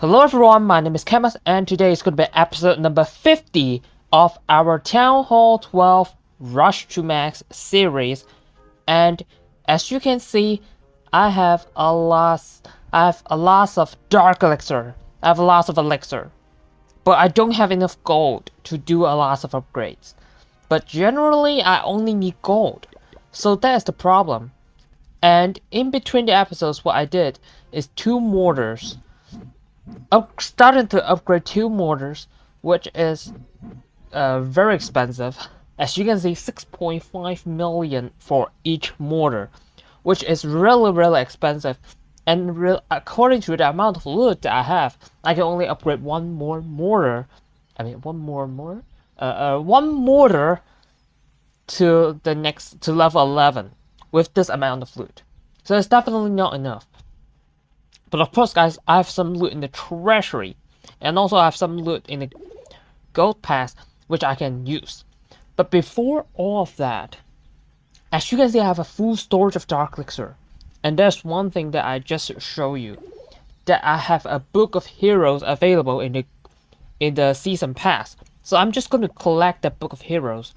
Hello everyone, my name is Camus, and today is going to be episode number 50 of our Town Hall 12 Rush to Max series. And as you can see, I have a lot of dark elixir. I have lots of elixir, but I don't have enough gold to do a lot of upgrades. But generally, I only need gold, so that's the problem. And in between the episodes, what I did is 2 mortars. Started to upgrade 2 mortars, which is very expensive. As you can see, 6.5 million for each mortar, which is really expensive. And according to the amount of loot that I have, I can only upgrade one more mortar. One mortar to level 11 with this amount of loot. So it's definitely not enough. But of course, guys, I have some loot in the treasury, and also I have some loot in the gold pass, which I can use. But before all of that, as you can see, I have a full storage of dark elixir. And there's one thing that I just show you, that I have a book of heroes available in the season pass. So I'm just going to collect that book of heroes.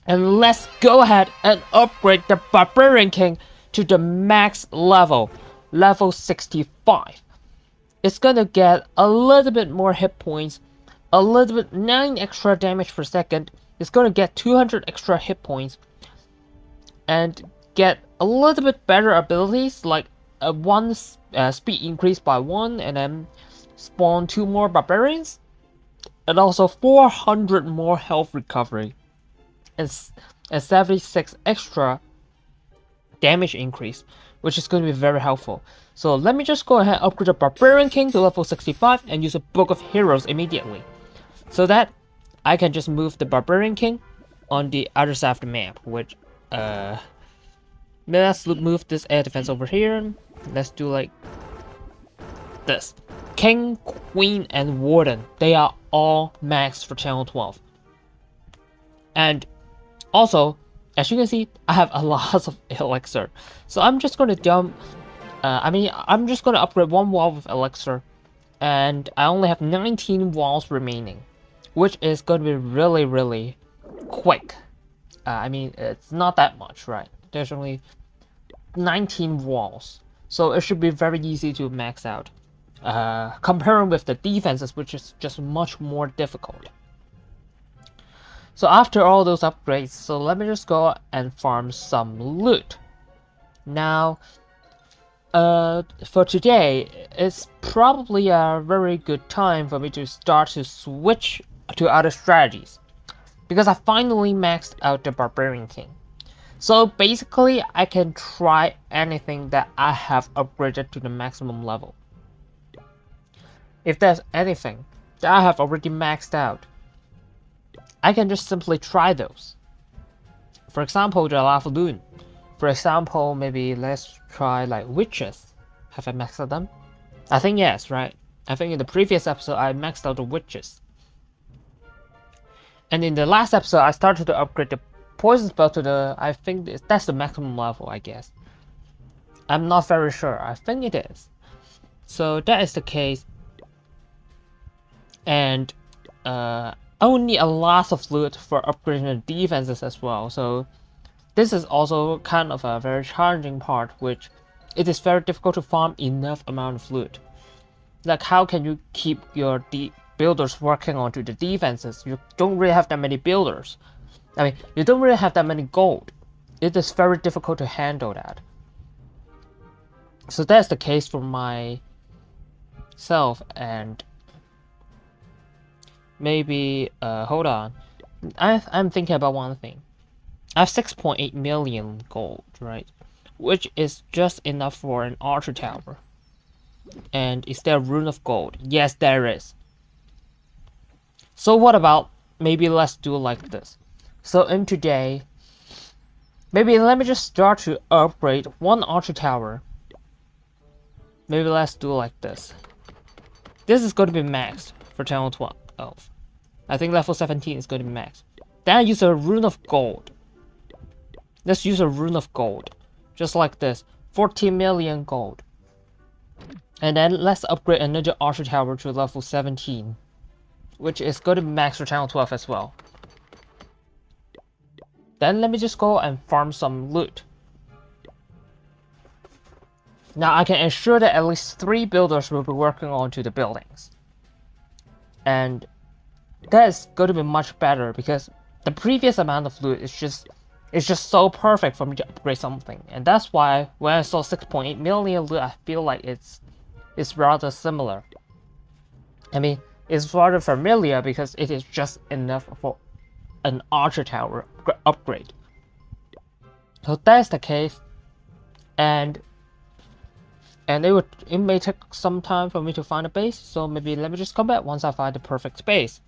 And let's go ahead and upgrade the Barbarian King to the max level 65. It's gonna get a little bit more hit points, a little bit 9 extra damage per second. It's gonna get 200 extra hit points, and get a little bit better abilities like a speed increase by 1, and then spawn 2 more barbarians, and also 400 more health recovery, and 76 extra damage increase, which is going to be very helpful. So let me just go ahead and upgrade the Barbarian King to level 65 and use a Book of Heroes immediately, so that I can just move the Barbarian King on the other side of the map. Which let's move this air defense over here. Let's do like this. King, Queen, and Warden, they are all maxed for channel 12. And also, as you can see, I have a lot of elixir, so I'm just going to dump. I'm just going to upgrade 1 wall with elixir, and I only have 19 walls remaining, which is going to be really quick. It's not that much, right? There's only 19 walls, so it should be very easy to max out. Comparing with the defenses, which is just much more difficult. So after all those upgrades, so let me just go and farm some loot. Now, for today, it's probably a very good time for me to start to switch to other strategies, because I finally maxed out the Barbarian King. So basically, I can try anything that I have upgraded to the maximum level. If there's anything that I have already maxed out, I can just simply try those. For example, the Lava Loon. For example, maybe let's try like witches. Have I maxed out them? I think yes, right? I think in the previous episode I maxed out the witches. And in the last episode I started to upgrade the poison spell to the, I think that's the maximum level, I guess. I'm not very sure. I think it is. So that is the case. And I will need a lot of loot for upgrading the defenses as well, so this is also kind of a very challenging part, which it is very difficult to farm enough amount of loot. Like, how can you keep your builders working onto the defenses? You don't really have that many builders. You don't really have that many gold. It is very difficult to handle that. So that's the case for myself. And maybe, hold on. I'm thinking about one thing. I have 6.8 million gold, right? Which is just enough for an archer tower. And is there a rune of gold? Yes, there is. So what about, maybe let's do like this. So in today, maybe let me just start to upgrade 1 archer tower. Maybe let's do like this. This is going to be maxed for channel 12. I think level 17 is going to be max. Then I use a rune of gold. Let's use a rune of gold. Just like this. 14 million gold. And then let's upgrade another Archer Tower to level 17, which is going to be max for Channel 12 as well. Then let me just go and farm some loot. Now I can ensure that at least 3 builders will be working onto the buildings. And that is going to be much better because the previous amount of loot is just so perfect for me to upgrade something. And that's why when I saw 6.8 million loot, I feel like it's rather similar. I mean, it's rather familiar because it is just enough for an Archer Tower upgrade. So that's the case, and it may take some time for me to find a base, so maybe let me just come back once I find the perfect base.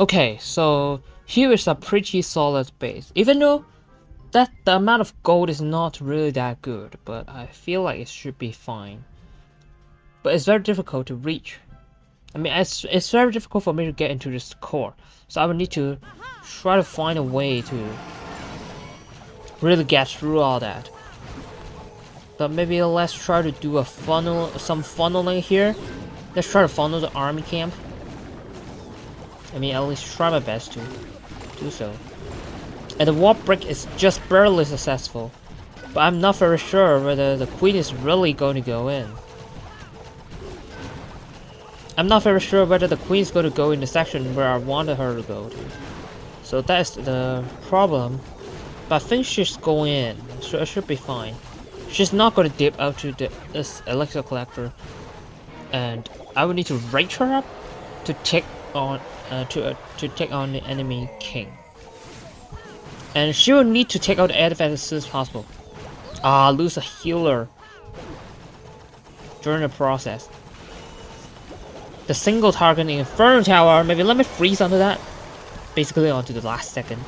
Okay, so here is a pretty solid base, even though that the amount of gold is not really that good, but I feel like it should be fine. But it's very difficult to reach. I mean, it's very difficult for me to get into this core, so I would need to try to find a way to really get through all that. But maybe let's try to do some funneling here. Let's try to funnel the army camp. I mean, at least try my best to do so. And the warp break is just barely successful, but I'm not very sure whether the queen is really going to go in. I'm not very sure whether the queen is going to go in the section where I wanted her to go to. So that's the problem. But I think she's going in, so it should be fine. She's not going to dip out to this elixir collector, and I will need to rage her up to take on the enemy king. And she will need to take out the artifact as soon as possible. Lose a healer during the process. The single target Inferno Tower, maybe let me freeze onto that. Basically onto the last second.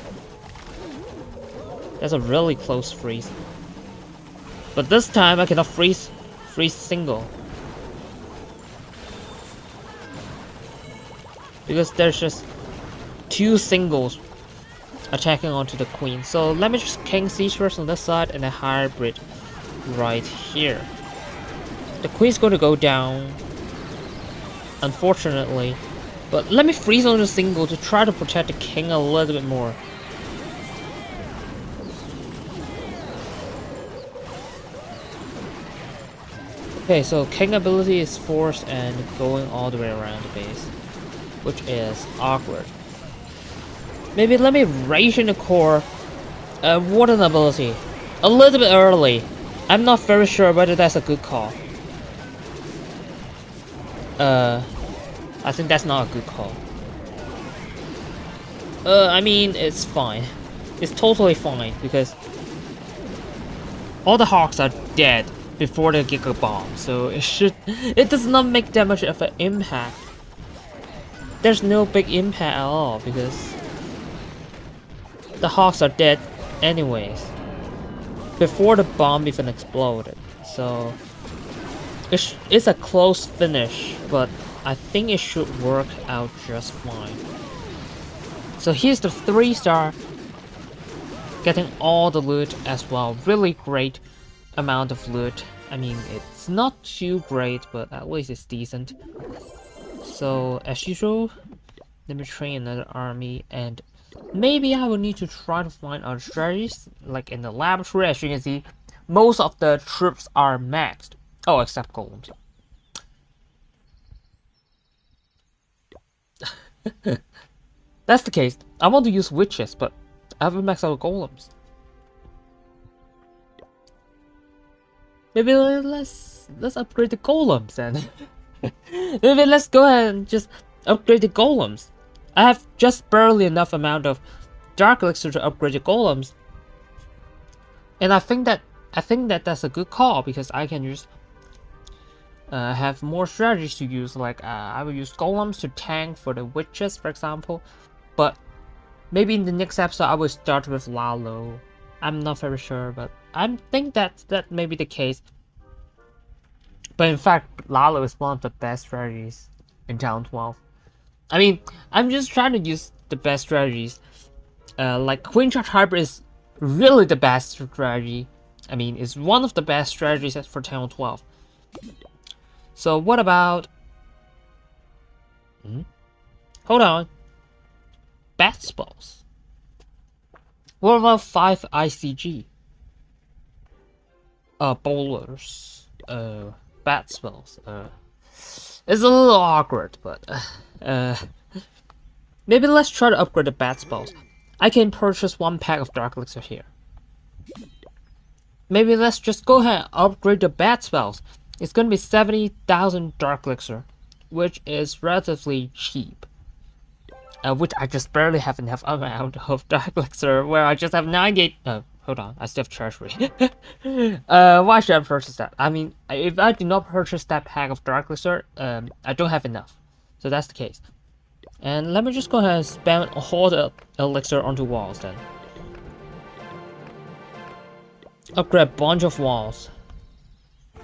That's a really close freeze. But this time I cannot freeze single. Because there's just 2 singles attacking onto the queen. So let me just King Siege first on this side and a hybrid right here. The queen's going to go down, unfortunately, but let me freeze on the single to try to protect the king a little bit more. Okay, so king ability is forced and going all the way around the base, which is awkward. Maybe let me ration the core warden ability a little bit early. I'm not very sure whether that's a good call. I think that's not a good call. I mean, it's fine. It's totally fine because all the hawks are dead before the Giga Bomb, so it does not make that much of an impact. There's no big impact at all because the hawks are dead anyways before the bomb even exploded. So it's a close finish, but I think it should work out just fine. So here's the 3-star, getting all the loot as well. Really great amount of loot. I mean, it's not too great, but at least it's decent. So as usual, let me train another army, and maybe I will need to try to find other strategies. Like in the laboratory, as you can see, most of the troops are maxed. Oh, except golems. That's the case. I want to use witches, but I haven't maxed out golems. Maybe let's upgrade the golems then. Maybe let's go ahead and just upgrade the golems. I have just barely enough amount of dark elixir to upgrade the golems, and I think that that's a good call because I can just have more strategies to use. Like I will use golems to tank for the witches, for example. But maybe in the next episode I will start with Lalo. I'm not very sure, but I think that may be the case. But in fact, Lalo is one of the best strategies in Town 12. I mean, I'm just trying to use the best strategies. Like Queen Charge Hybrid is really the best strategy. I mean, it's one of the best strategies for Town 12. So what about... Hold on. Bat spells. What about 5 ICG? Bowlers. Bat spells. It's a little awkward, but maybe let's try to upgrade the bat spells. I can purchase 1 pack of Dark Elixir here. Maybe let's just go ahead and upgrade the bat spells. It's gonna be 70,000 Dark Elixir, which is relatively cheap. Which I just barely have enough amount of Dark Elixir, where I just have 98. Hold on, I still have Treasury. Why should I purchase that? I mean, if I do not purchase that pack of Dark Elixir, I don't have enough. So that's the case. And let me just go ahead and spam all the elixir onto walls then. Upgrade a bunch of walls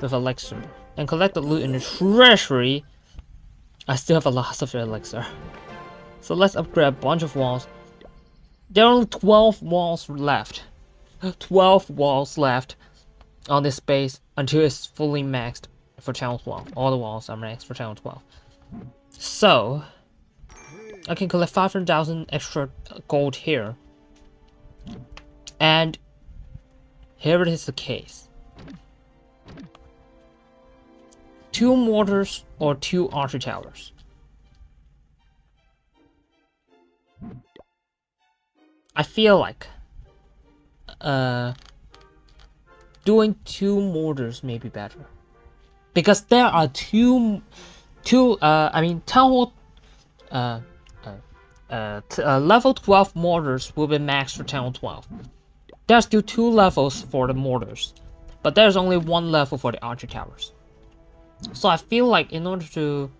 with elixir. And collect the loot in the treasury. I still have a lot of elixir. So let's upgrade a bunch of walls. There are only 12 walls left. 12 walls left on this base until it's fully maxed for channel 12. All the walls are maxed for channel 12. So I can collect 500,000 extra gold here. And here it is the case. 2 mortars or 2 archer towers. I feel like doing 2 mortars may be better, because there are two I mean town hall level 12 mortars will be maxed for town 12. There's still 2 levels for the mortars, but there's only 1 level for the archer towers. So I feel like in order to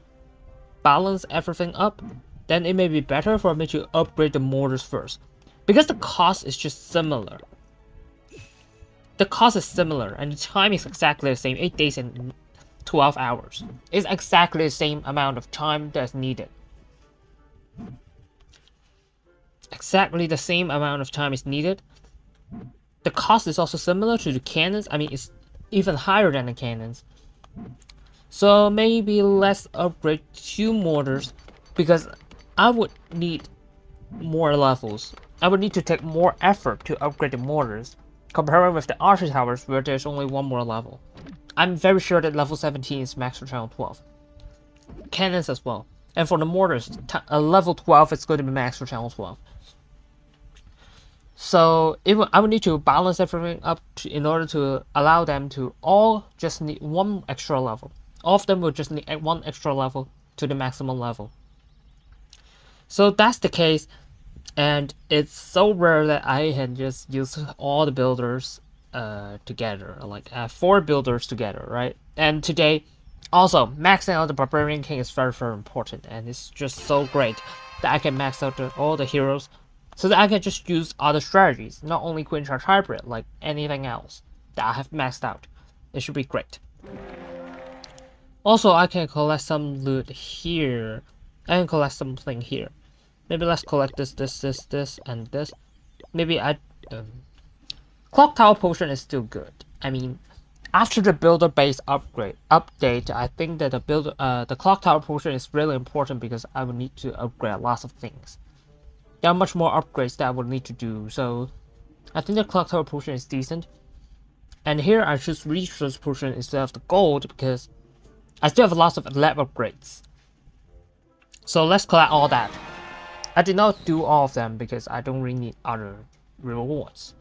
balance everything up, then it may be better for me to upgrade the mortars first, because the cost is just similar. The cost is similar and the time is exactly the same, 8 days and 12 hours. It's exactly the same amount of time that's needed. Exactly the same amount of time is needed. The cost is also similar to the cannons. I mean, it's even higher than the cannons. So maybe let's upgrade 2 mortars, because I would need more levels. I would need to take more effort to upgrade the mortars, comparing with the archer towers where there's only 1 more level. I'm very sure that level 17 is max for channel 12. Cannons as well. And for the mortars, level 12 is going to be max for channel 12. So I would need to balance everything up in order to allow them to all just need 1 extra level. All of them will just need 1 extra level to the maximum level. So that's the case, and it's so rare that I can just use all the builders together, like 4 builders together, right? And today, also maxing out the Barbarian King is very, very important, and it's just so great that I can max out all the heroes, so that I can just use other strategies, not only Queen Charge Hybrid, like anything else that I have maxed out. It should be great. Also, I can collect some loot here. I can collect something here. Maybe let's collect this, and this. Maybe Clock Tower Potion is still good. I mean, after the builder base update, I think that the Clock Tower Potion is really important, because I would need to upgrade lots of things. There are much more upgrades that I would need to do, so I think the Clock Tower Potion is decent. And here I choose Resource Potion instead of the gold, because I still have lots of lab upgrades. So let's collect all that. I did not do all of them because I don't really need other rewards.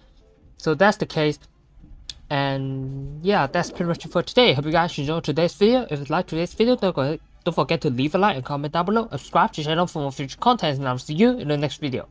So that's the case. And yeah, that's pretty much it for today. Hope you guys enjoyed today's video. If you like today's video, don't forget to leave a like and comment down below. Subscribe to the channel for more future content, and I'll see you in the next video.